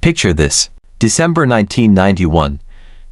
Picture this. December 1991.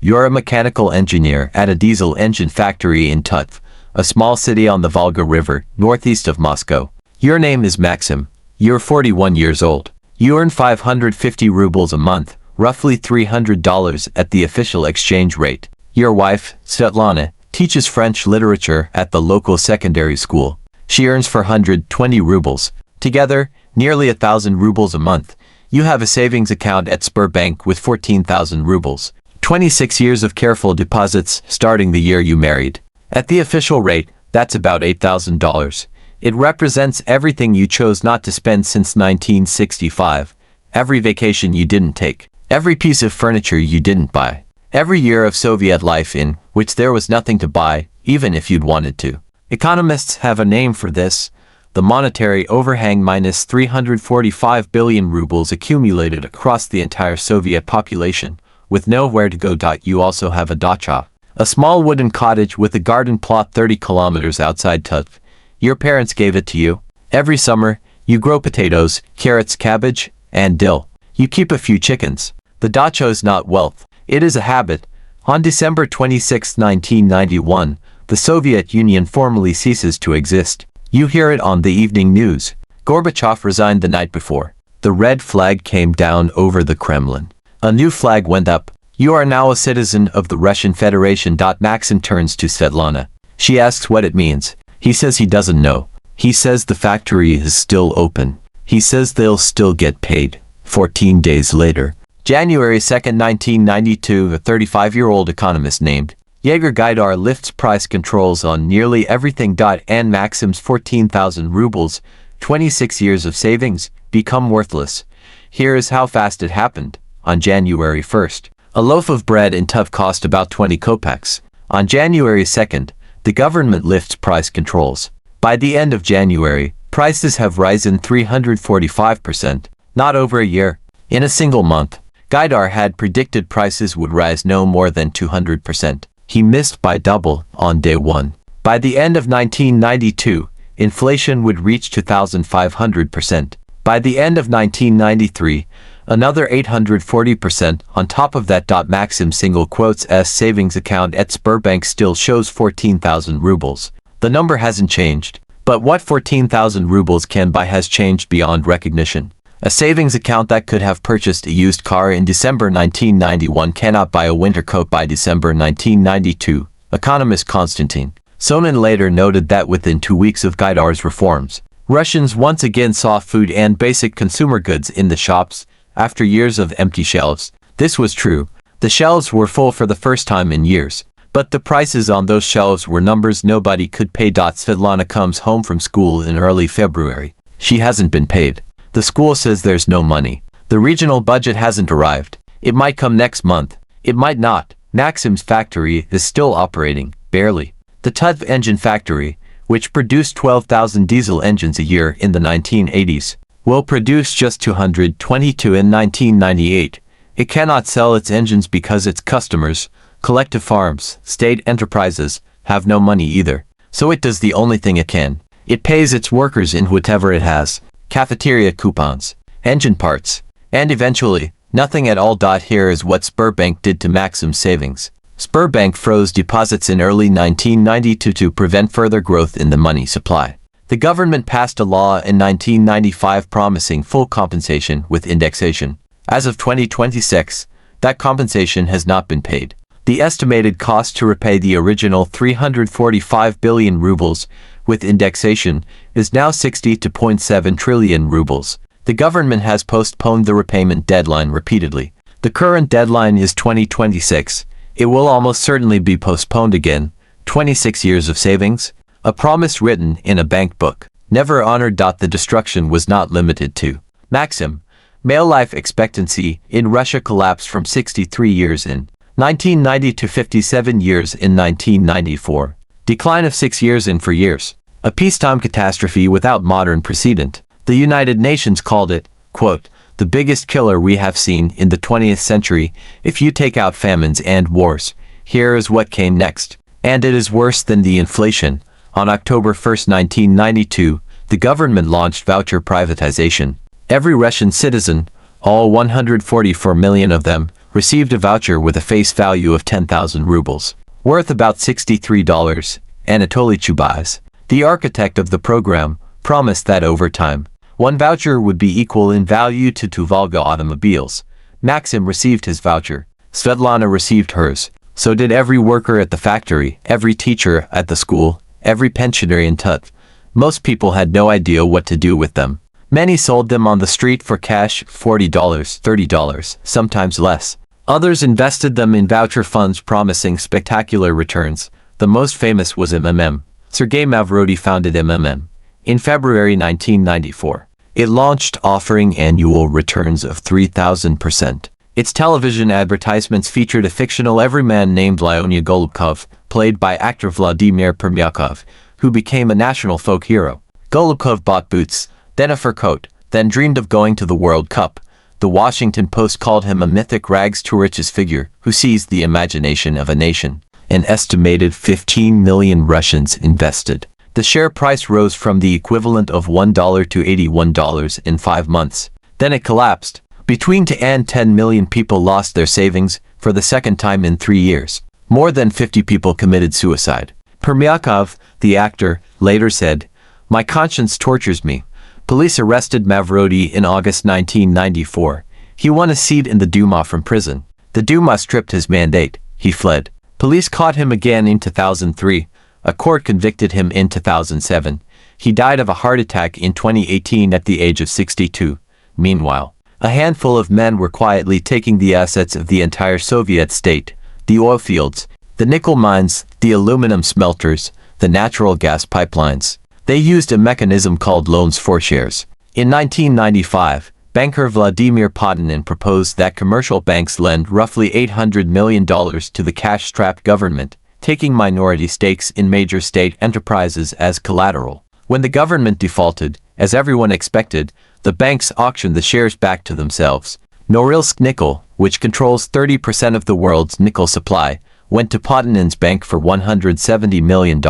You're a mechanical engineer at a diesel engine factory in Tutv, a small city on the Volga River, northeast of Moscow. Your name is Maksim. You're 41 years old. You earn 550 rubles a month, roughly $300 at the official exchange rate. Your wife, Svetlana, teaches French literature at the local secondary school. She earns 420 rubles. Together, nearly 1,000 rubles a month. You have a savings account at Sberbank with 14,000 rubles. 26 years of careful deposits starting the year you married. At the official rate, that's about $8,000. It represents everything you chose not to spend since 1965. Every vacation you didn't take. Every piece of furniture you didn't buy. Every year of Soviet life in which there was nothing to buy, even if you'd wanted to. Economists have a name for this. The monetary overhang minus 345 billion rubles accumulated across the entire Soviet population, with nowhere to go. You also have a dacha, a small wooden cottage with a garden plot 30 kilometers outside Tutv. Your parents gave it to you. Every summer, you grow potatoes, carrots, cabbage, and dill. You keep a few chickens. The dacha is not wealth. It is a habit. On December 26, 1991, the Soviet Union formally ceases to exist. You hear it on the evening news. Gorbachev resigned the night before. The red flag came down over the Kremlin. A new flag went up. You are now a citizen of the Russian Federation. Maksim turns to Svetlana. She asks what it means. He says he doesn't know. He says the factory is still open. He says they'll still get paid. 14 days later. January 2, 1992, a 35-year-old economist named Yegor Gaidar lifts price controls on nearly everything. And Maksim's 14,000 rubles, 26 years of savings, become worthless. Here is how fast it happened. On January 1st, a loaf of bread in Tutv cost about 20 kopecks. On January 2nd, the government lifts price controls. By the end of January, prices have risen 345%. Not over a year. In a single month, Gaidar had predicted prices would rise no more than 200%. He missed by double on day one. By the end of 1992, inflation would reach 2,500%. By the end of 1993, another 840%. On top of that, Maksim single quotes S savings account at Sberbank still shows 14,000 rubles. The number hasn't changed, but what 14,000 rubles can buy has changed beyond recognition. A savings account that could have purchased a used car in December 1991 cannot buy a winter coat by December 1992, economist Konstantin Sonin later noted that within 2 weeks of Gaidar's reforms, Russians once again saw food and basic consumer goods in the shops, after years of empty shelves. This was true. The shelves were full for the first time in years, but the prices on those shelves were numbers nobody could pay. Svetlana comes home from school in early February. She hasn't been paid. The school says there's no money. The regional budget hasn't arrived. It might come next month. It might not. Maksim's factory is still operating, barely. The Tutv engine factory, which produced 12,000 diesel engines a year in the 1980s, will produce just 222 in 1998. It cannot sell its engines because its customers, collective farms, state enterprises, have no money either. So it does the only thing it can. It pays its workers in whatever it has. Cafeteria coupons, engine parts, and eventually, nothing at all. Here is what Sberbank did to Maksim's savings. Sberbank froze deposits in early 1992 to prevent further growth in the money supply. The government passed a law in 1995 promising full compensation with indexation. As of 2026, that compensation has not been paid. The estimated cost to repay the original 345 billion rubles with indexation is now 60.7 trillion rubles. The government has postponed the repayment deadline repeatedly. The current deadline is 2026. It will almost certainly be postponed again. 26 years of savings? A promise written in a bank book, never honored. The destruction was not limited to Maksim. Male life expectancy in Russia collapsed from 63 years in 1990 to 57 years in 1994. Decline of 6 years in 4 years. A peacetime catastrophe without modern precedent. The United Nations called it, quote, the biggest killer we have seen in the 20th century if you take out famines and wars. Here is what came next. And it is worse than the inflation. On October 1, 1992, the government launched Voucher privatization. Every Russian citizen, All 144 million of them received a voucher with a face value of 10,000 rubles, worth about $63. Anatoly Chubais, the architect of the program, promised that over time, one voucher would be equal in value to 2 Volga automobiles. Maksim received his voucher. Svetlana received hers. So did every worker at the factory, every teacher at the school, every pensioner in Tut. Most people had no idea what to do with them. Many sold them on the street for cash, $40, $30, sometimes less. Others invested them in voucher funds promising spectacular returns. The most famous was MMM. Sergei Mavrodi founded MMM in February 1994. It launched offering annual returns of 3,000%. Its television advertisements featured a fictional everyman named Leonid Golubkov, played by actor Vladimir Permyakov, who became a national folk hero. Golubkov bought boots, then a fur coat, then dreamed of going to the World Cup. The Washington Post called him a mythic rags-to-riches figure who seized the imagination of a nation. An estimated 15 million Russians invested. The share price rose from the equivalent of $1 to $81 in 5 months. Then it collapsed. Between 2 and 10 million people lost their savings for the second time in 3 years. More than 50 people committed suicide. Permyakov, the actor, later said, "My conscience tortures me." Police arrested Mavrodi in August 1994. He won a seat in the Duma from prison. The Duma stripped his mandate. He fled. Police caught him again in 2003. A court convicted him in 2007. He died of a heart attack in 2018 at the age of 62. Meanwhile, a handful of men were quietly taking the assets of the entire Soviet state, the oil fields, the nickel mines, the aluminum smelters, the natural gas pipelines. They used a mechanism called loans for shares. In 1995, banker Vladimir Putin proposed that commercial banks lend roughly $800 million to the cash-strapped government, taking minority stakes in major state enterprises as collateral. When the government defaulted, as everyone expected, the banks auctioned the shares back to themselves. Norilsk Nickel, which controls 30% of the world's nickel supply, went to Putin's bank for $170 million.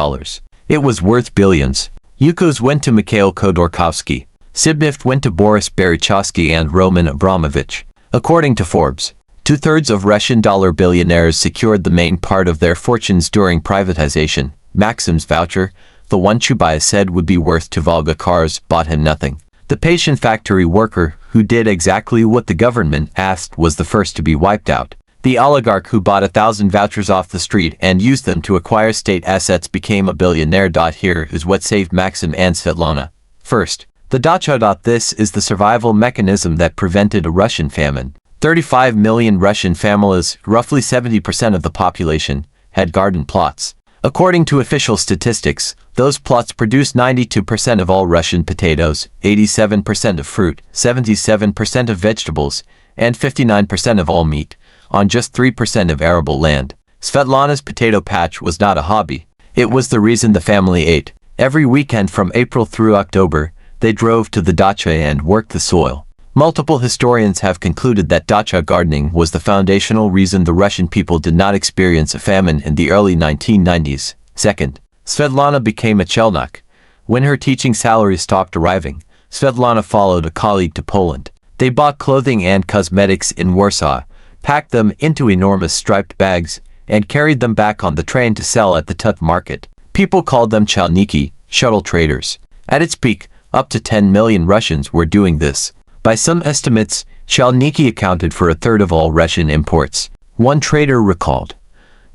It was worth billions. Yukos went to Mikhail Khodorkovsky. Sibneft went to Boris Berezovsky and Roman Abramovich. According to Forbes, 2/3 of Russian dollar billionaires secured the main part of their fortunes during privatization. Maksim's voucher, the one Chubais said would be worth 2 Volga cars, bought him nothing. The patient factory worker, who did exactly what the government asked, was the first to be wiped out. The oligarch who bought 1,000 vouchers off the street and used them to acquire state assets became a billionaire. Here is what saved Maksim and Svetlana. First, the dacha. This is the survival mechanism that prevented a Russian famine. 35 million Russian families, roughly 70% of the population, had garden plots. According to official statistics, those plots produce 92% of all Russian potatoes, 87% of fruit, 77% of vegetables, and 59% of all meat, on just 3% of arable land. Svetlana's potato patch was not a hobby. It was the reason the family ate. Every weekend from April through October, they drove to the dacha and worked the soil. Multiple historians have concluded that dacha gardening was the foundational reason the Russian people did not experience a famine in the early 1990s. Second, Svetlana became a chelnak. When her teaching salary stopped arriving, Svetlana followed a colleague to Poland. They bought clothing and cosmetics in Warsaw, packed them into enormous striped bags, and carried them back on the train to sell at the Tut market. People called them chalniki, shuttle traders. At its peak, up to 10 million Russians were doing this. By some estimates, chalniki accounted for 1/3 of all Russian imports. One trader recalled,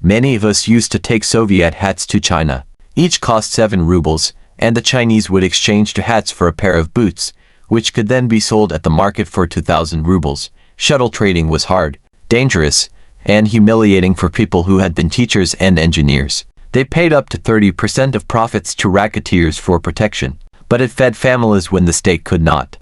"Many of us used to take Soviet hats to China. Each cost 7 rubles, and the Chinese would exchange 2 hats for a pair of boots, which could then be sold at the market for 2,000 rubles. Shuttle trading was hard, dangerous, and humiliating for people who had been teachers and engineers. They paid up to 30% of profits to racketeers for protection, but it fed families when the state could not."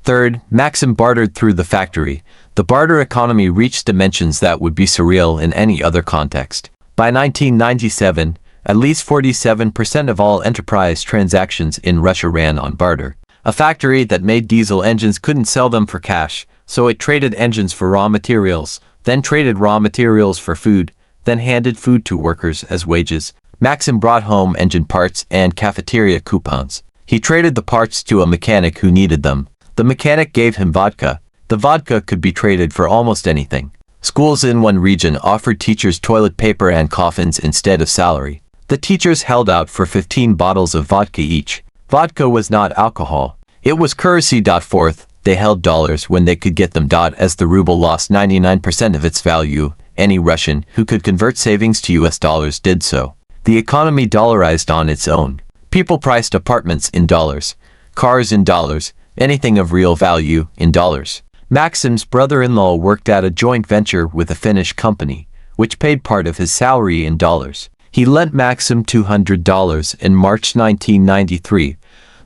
Third, Maksim bartered through the factory. The barter economy reached dimensions that would be surreal in any other context. By 1997, at least 47% of all enterprise transactions in Russia ran on barter. A factory that made diesel engines couldn't sell them for cash, so it traded engines for raw materials, then traded raw materials for food, then handed food to workers as wages. Maksim brought home engine parts and cafeteria coupons. He traded the parts to a mechanic who needed them. The mechanic gave him vodka. The vodka could be traded for almost anything. Schools in one region offered teachers toilet paper and coffins instead of salary. The teachers held out for 15 bottles of vodka each. Vodka was not alcohol. It was currency. Fourth, they held dollars when they could get them. As the ruble lost 99% of its value, any Russian who could convert savings to US dollars did so. The economy dollarized on its own. People priced apartments in dollars, cars in dollars, anything of real value in dollars. Maksim's brother-in-law worked at a joint venture with a Finnish company, which paid part of his salary in dollars. He lent Maksim $200 in March 1993.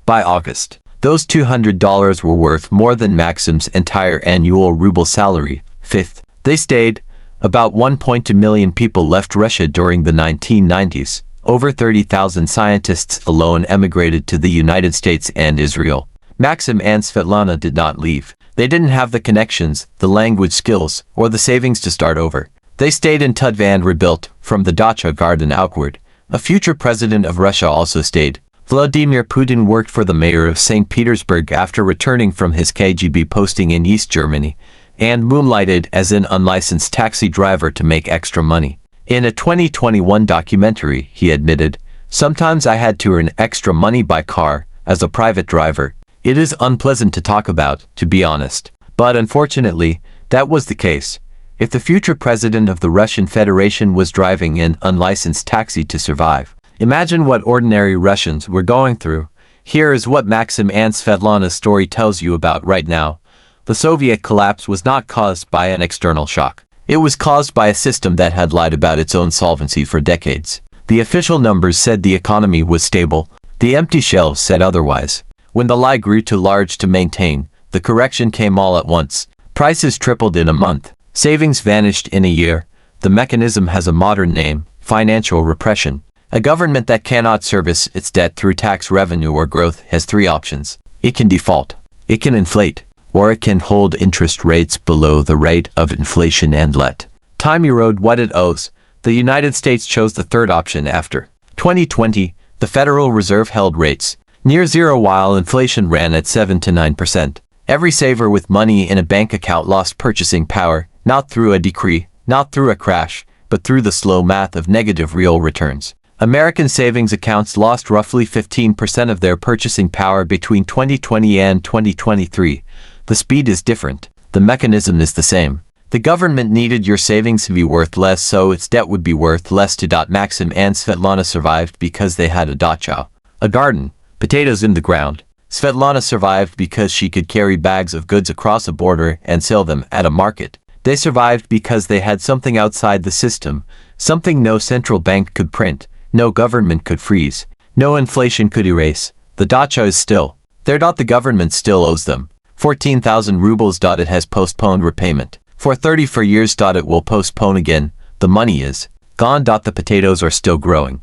By August, those $200 were worth more than Maksim's entire annual ruble salary. Fifth, they stayed. About 1.2 million people left Russia during the 1990s. Over 30,000 scientists alone emigrated to the United States and Israel. Maksim and Svetlana did not leave. They didn't have the connections, the language skills, or the savings to start over. They stayed in Tver and rebuilt, from the dacha garden outward. A future president of Russia also stayed. Vladimir Putin worked for the mayor of St. Petersburg after returning from his KGB posting in East Germany, and moonlighted as an unlicensed taxi driver to make extra money. In a 2021 documentary, he admitted, "Sometimes I had to earn extra money by car, as a private driver. It is unpleasant to talk about, to be honest. But unfortunately, that was the case. If the future president of the Russian Federation was driving an unlicensed taxi to survive, imagine what ordinary Russians were going through." Here is what Maksim and Svetlana's story tells you about right now. The Soviet collapse was not caused by an external shock. It was caused by a system that had lied about its own solvency for decades. The official numbers said the economy was stable. The empty shelves said otherwise. When the lie grew too large to maintain, the correction came all at once. Prices tripled in a month. Savings vanished in a year. The mechanism has a modern name: financial repression. A government that cannot service its debt through tax revenue or growth has three options. It can default, it can inflate, or it can hold interest rates below the rate of inflation and let time erode what it owes. The United States chose the third option after 2020. The Federal Reserve held rates near zero while inflation ran at 7 to 9%. Every saver with money in a bank account lost purchasing power, not through a decree, not through a crash, but through the slow math of negative real returns. American savings accounts lost roughly 15% of their purchasing power between 2020 and 2023. The speed is different. The mechanism is the same. The government needed your savings to be worth less so its debt would be worth less. Maksim and Svetlana survived because they had a dacha, a garden, potatoes in the ground. Svetlana survived because she could carry bags of goods across a border and sell them at a market. They survived because they had something outside the system, something no central bank could print, no government could freeze, no inflation could erase. The dacha is still there. The government still owes them 14,000 rubles. It has postponed repayment for 34 years. It will postpone again. The money is gone. The potatoes are still growing.